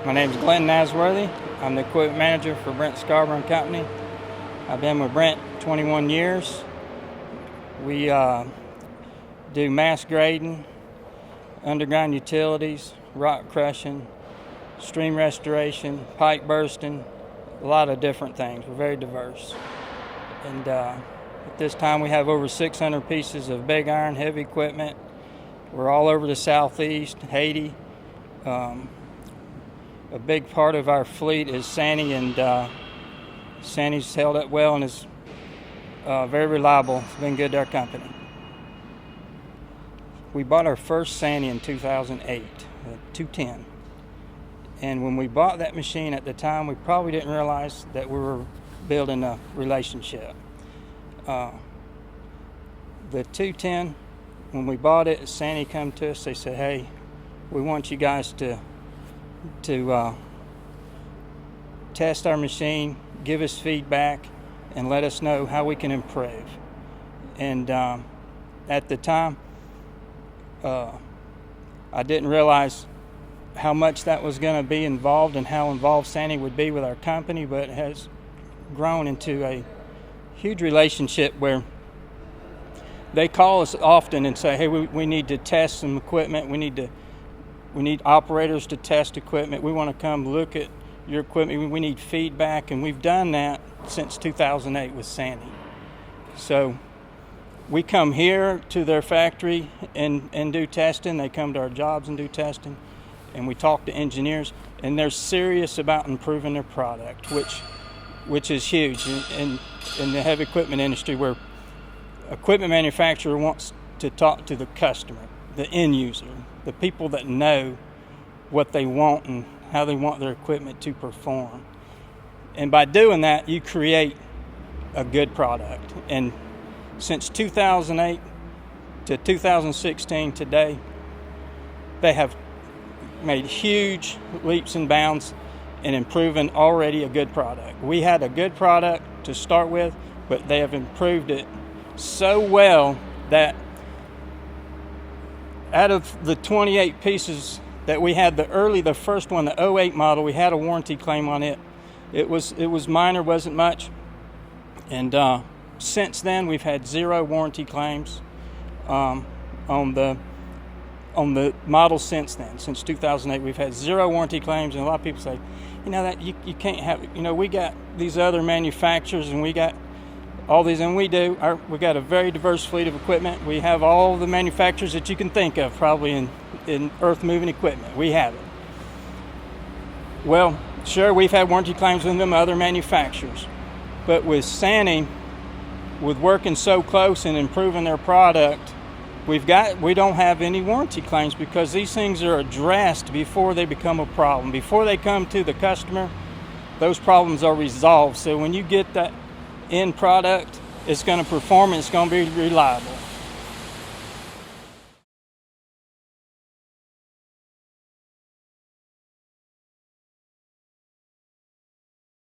My name is Glenn Nasworthy. I'm the equipment manager for Brent Scarbrough and Company. I've been with Brent 21 years. We do mass grading, underground utilities, rock crushing, stream restoration, pipe bursting, a lot of different things. We're very diverse. And at this time we have over 600 pieces of big iron heavy equipment. We're all over the southeast, Haiti. A big part of our fleet is Sany, and Sany's held up well and is very reliable. It's been good to our company. We bought our first Sany in 2008, 210. And when we bought that machine at the time, we probably didn't realize that we were building a relationship. The 210, when we bought it, Sany come to us. They said, "Hey, we want you guys to test our machine, give us feedback, and let us know how we can improve." And at the time, I didn't realize how much that was going to be involved and how involved Sany would be with our company, but it has grown into a huge relationship where they call us often and say, "Hey, we need to test some equipment. We need operators to test equipment. We want to come look at your equipment. We need feedback." And we've done that since 2008 with Sany. So we come here to their factory and do testing. They come to our jobs and do testing. And we talk to engineers, and they're serious about improving their product, which is huge in the heavy equipment industry, where equipment manufacturer wants to talk to the customer, the end user, the people that know what they want and how they want their equipment to perform. And by doing that, you create a good product. And since 2008 to 2016 today, they have made huge leaps and bounds in improving already a good product. We had a good product to start with, but they have improved it so well that out of the 28 pieces that we had, the first one, the 08 model, we had a warranty claim on it. It was minor, wasn't much. And since then, we've had 0 warranty claims on the model since then. Since 2008, we've had 0 warranty claims. And a lot of people say, that you can't have it. We got these other manufacturers, and we got all these, and we got a very diverse fleet of equipment. We have all the manufacturers that you can think of, probably in earth moving equipment. We have it. Well, sure, we've had warranty claims with them other manufacturers, but with Sany, with working so close and improving their product, we don't have any warranty claims, because these things are addressed before they become a problem. Before they come to the customer, those problems are resolved. So when you get that end product, it's going to perform and it's going to be reliable.